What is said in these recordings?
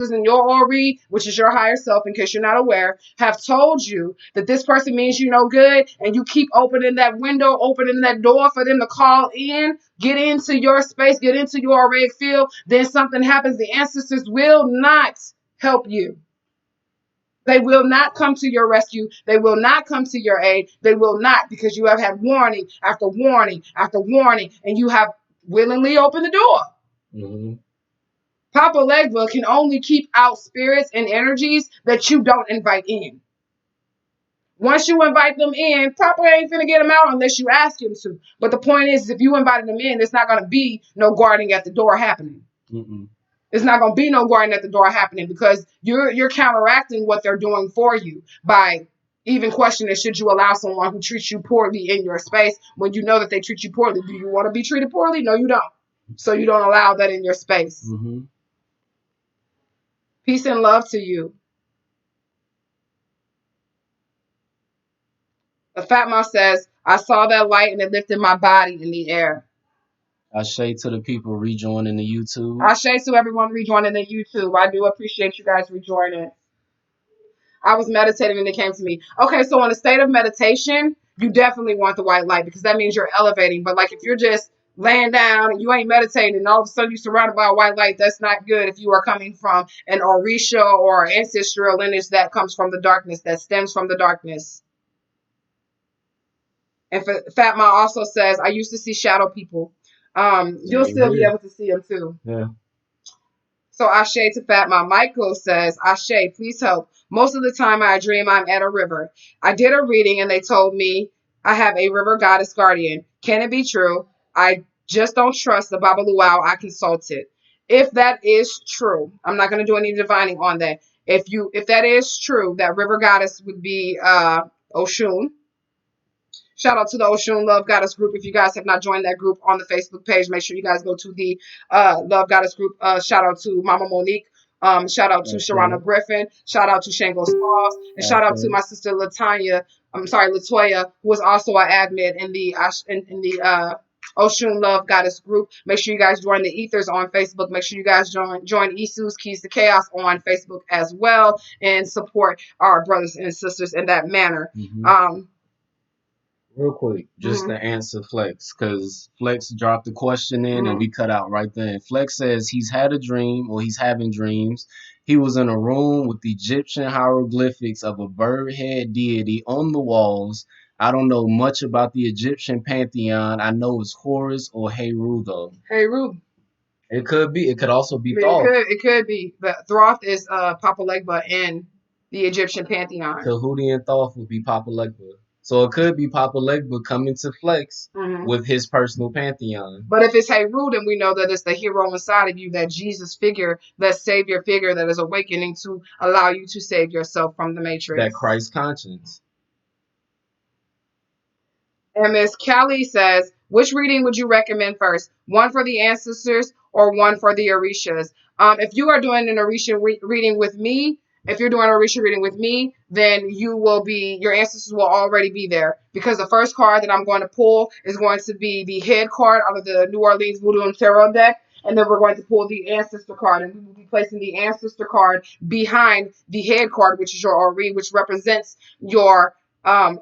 in your Ori, which is your higher self, in case you're not aware, have told you that this person means you no good, and you keep opening that window, opening that door for them to call in, get into your space, get into your auric field, then something happens. The ancestors will not help you. They will not come to your rescue. They will not come to your aid. They will not, because you have had warning after warning after warning, and you have willingly opened the door. Mm-hmm. Papa Legba can only keep out spirits and energies that you don't invite in. Once you invite them in, Papa ain't finna get them out unless you ask him to. But the point is, if you invited them in, there's not going to be no guarding at the door happening. Mm-mm. There's not going to be no guarding at the door happening, because you're counteracting what they're doing for you by even questioning, should you allow someone who treats you poorly in your space when you know that they treat you poorly? Do you want to be treated poorly? No, you don't. So you don't allow that in your space. Mm-hmm. Peace and love to you. The Fatma says, I saw that light and it lifted my body in the air. Ashe to the people rejoining the YouTube. Ashe to everyone rejoining the YouTube. I do appreciate you guys rejoining. I was meditating and it came to me. Okay, so in a state of meditation, you definitely want the white light, because that means you're elevating. But like if you're just laying down and you ain't meditating and all of a sudden you're surrounded by a white light, that's not good if you are coming from an Orisha or ancestral lineage that comes from the darkness, that stems from the darkness. And Fatma also says, I used to see shadow people. You'll still be able to see them too. Yeah. So Ashe to Fatma. Michael says, Ashe, please help. Most of the time I dream I'm at a river. I did a reading and they told me I have a river goddess guardian. Can it be true? I just don't trust the Baba Luau I consulted. If that is true, I'm not going to do any divining on that. If that is true, that river goddess would be Oshun. Shout out to the Oshun Love Goddess group. If you guys have not joined that group on the Facebook page, make sure you guys go to the Love Goddess group. Shout out to Mama Monique. Shout out to Sharana Griffin. Shout out to Shango Smalls. And shout out to my sister Latoya, who was also an admin in the Oshun Love Goddess group. Make sure you guys join the Ethers on Facebook. Make sure you guys join Isu's Keys to Chaos on Facebook as well, and support our brothers and sisters in that manner. Mm-hmm. Real quick, just to answer Flex, because Flex dropped the question in and we cut out right then. Flex says he's had a dream, or he's having dreams. He was in a room with Egyptian hieroglyphics of a bird head deity on the walls. I don't know much about the Egyptian pantheon. I know it's Horus or Heru, though. Heru. It could be. It could also be Thoth. It could be. But Thoth is Papa Legba in the Egyptian pantheon. Tahuti and Thoth would be Papa Legba. So it could be Papa Legba coming to Flex with his personal pantheon. But if it's Heru, then we know that it's the hero inside of you, that Jesus figure, that Savior figure that is awakening to allow you to save yourself from the Matrix. That Christ conscience. And Miss Kelly says, which reading would you recommend first? One for the ancestors or one for the Orishas? If you are doing an Orisha reading with me, then your ancestors will already be there, because the first card that I'm going to pull is going to be the head card out of the New Orleans Voodoo and Tarot deck. And then we're going to pull the ancestor card, and we will be placing the ancestor card behind the head card, which is your Ori, which represents your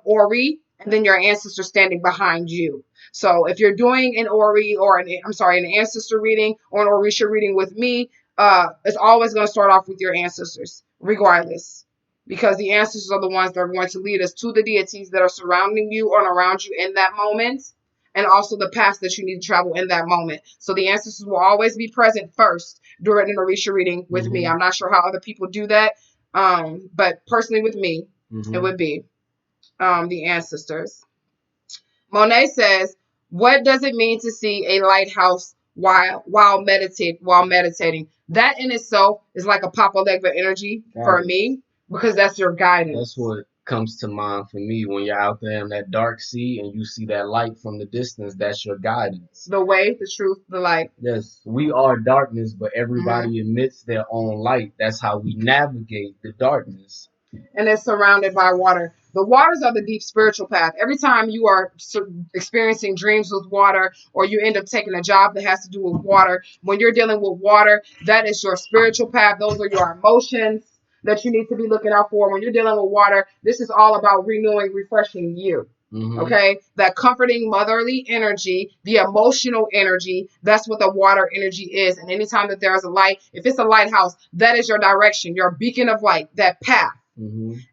Ori, and then your ancestor standing behind you. So if you're doing an Ori or an ancestor reading or an Orisha reading with me, it's always going to start off with your ancestors, regardless, because the ancestors are the ones that are going to lead us to the deities that are surrounding you or around you in that moment, and also the path that you need to travel in that moment. So the ancestors will always be present first during an Orisha reading with me. I'm not sure how other people do that, but personally with me, it would be the ancestors. Monet says, what does it mean to see a lighthouse while meditating? That in itself is like a Papa Legba energy for me, because that's your guidance. That's what comes to mind for me when you're out there in that dark sea and you see that light from the distance. That's your guidance. The way, the truth, the light. Yes, we are darkness, but everybody emits their own light. That's how we navigate the darkness. and it's surrounded by water. The waters are the deep spiritual path. Every time you are experiencing dreams with water, or you end up taking a job that has to do with water, when you're dealing with water, that is your spiritual path. Those are your emotions that you need to be looking out for. When you're dealing with water, this is all about renewing, refreshing you. Okay, that comforting motherly energy, the emotional energy, that's what the water energy is. And anytime that there is a light, if it's a lighthouse, that is your direction, your beacon of light, that path.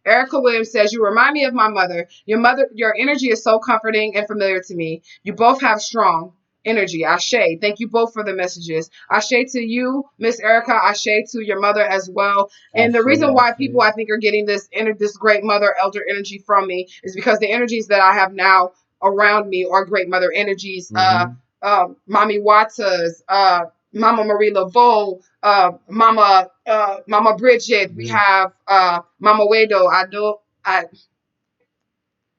Erica Williams says, "You remind me of my mother. Your energy is so comforting and familiar to me. You both have strong energy. Ashe. Thank you both for the messages. Ashe to you, Miss Erica. Ashe to your mother as well. And the reason why people, I think, are getting this great mother elder energy from me is because the energies that I have now around me are great mother energies. Mommy Wattas, Mama Marie Laveau, Mama Bridget. We have Mama Wedo.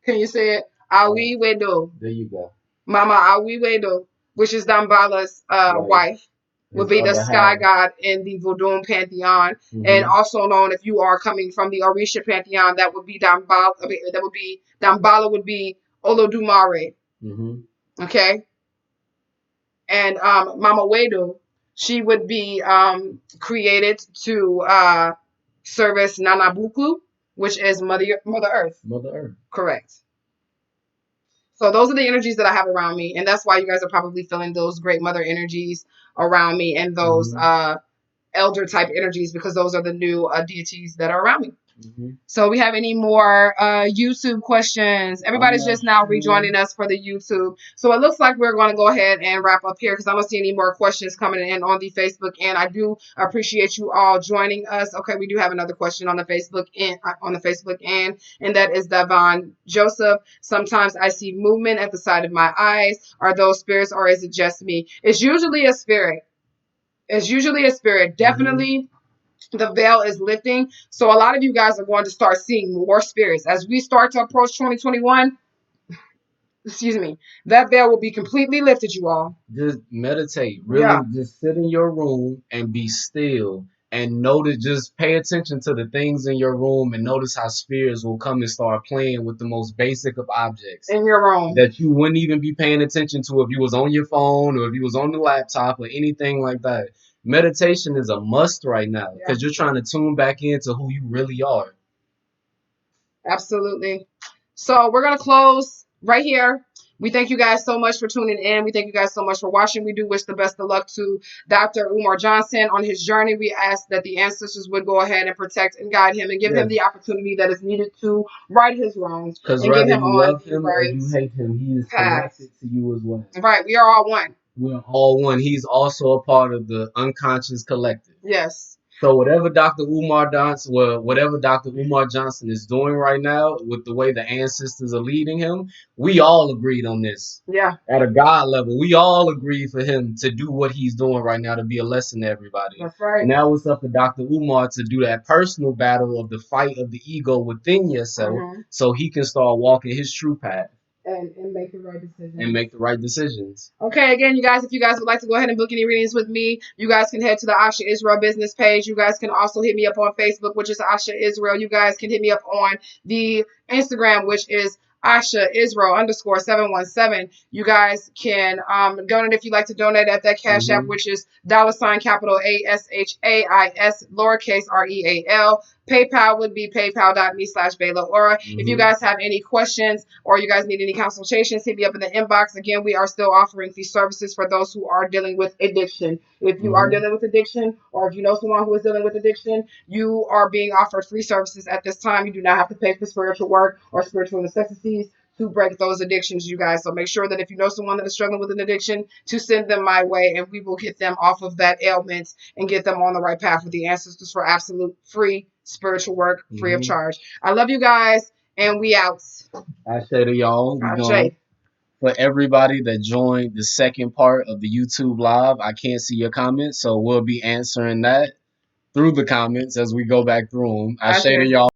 Can you say it? Awi Wedo. There you go. Mama Awi Wedo, which is Dambala's wife, would be the sky god in the Vodun pantheon, and also known, if you are coming from the Orisha pantheon, that would be Dambala. That would be Dambala would be Olodumare. Okay, and Mama Wedo, she would be created to service Nanabuku, which is Mother Earth. Mother Earth. Correct. So those are the energies that I have around me, and that's why you guys are probably feeling those great mother energies around me, and those elder type energies, because those are the new deities that are around me. So we have any more YouTube questions? Everybody's just now rejoining us for the YouTube. So it looks like we're going to go ahead and wrap up here, because I don't see any more questions coming in on the Facebook. And I do appreciate you all joining us. Okay, we do have another question on the Facebook and that is Davon Joseph. Sometimes I see movement at the side of my eyes. Are those spirits, or is it just me? It's usually a spirit. It's usually a spirit. Definitely. The veil is lifting. So a lot of you guys are going to start seeing more spirits. As we start to approach 2021, excuse me, that veil will be completely lifted, you all. Just meditate. Really, just sit in your room and be still. And notice, just pay attention to the things in your room, and notice how spirits will come and start playing with the most basic of objects in your room that you wouldn't even be paying attention to if you was on your phone, or if you was on the laptop, or anything like that. Meditation is a must right now, because you're trying to tune back into who you really are. Absolutely. So we're going to close right here. We thank you guys so much for tuning in. We thank you guys so much for watching. We do wish the best of luck to Dr. Umar Johnson on his journey. We ask that the ancestors would go ahead and protect and guide him, and give him the opportunity that is needed to right his wrongs. Because whether you love him or you hate him, he is connected to you as well. Right. We are all one. We're all one. He's also a part of the unconscious collective. Yes. So whatever Dr. Umar Johnson is doing right now, with the way the ancestors are leading him, we all agreed on this. Yeah. At a God level, we all agreed for him to do what he's doing right now, to be a lesson to everybody. That's right. Now it's up to Dr. Umar to do that personal battle of the fight of the ego within yourself, so he can start walking his true path. And make the right decisions. And make the right decisions. Okay, again, you guys, if you guys would like to go ahead and book any readings with me, you guys can head to the ASHAISreal business page. You guys can also hit me up on Facebook, which is ASHAISreal. You guys can hit me up on the Instagram, which is ASHAISreal_717. You guys can donate if you like to donate at that Cashapp, which is $capital ASHAIS lowercase REAL. PayPal would be paypal.me/BaylaAura. If you guys have any questions, or you guys need any consultations, hit me up in the inbox. Again, we are still offering these services for those who are dealing with addiction. If you are dealing with addiction, or if you know someone who is dealing with addiction, you are being offered free services at this time. You do not have to pay for spiritual work or spiritual necessities to break those addictions, you guys. So make sure that if you know someone that is struggling with an addiction, to send them my way, and we will get them off of that ailment and get them on the right path with the ancestors for absolute free spiritual work, free of charge. I love you guys, and we out. I say to y'all, for everybody that joined the second part of the YouTube live, I can't see your comments, so we'll be answering that through the comments as we go back through them. I say to y'all.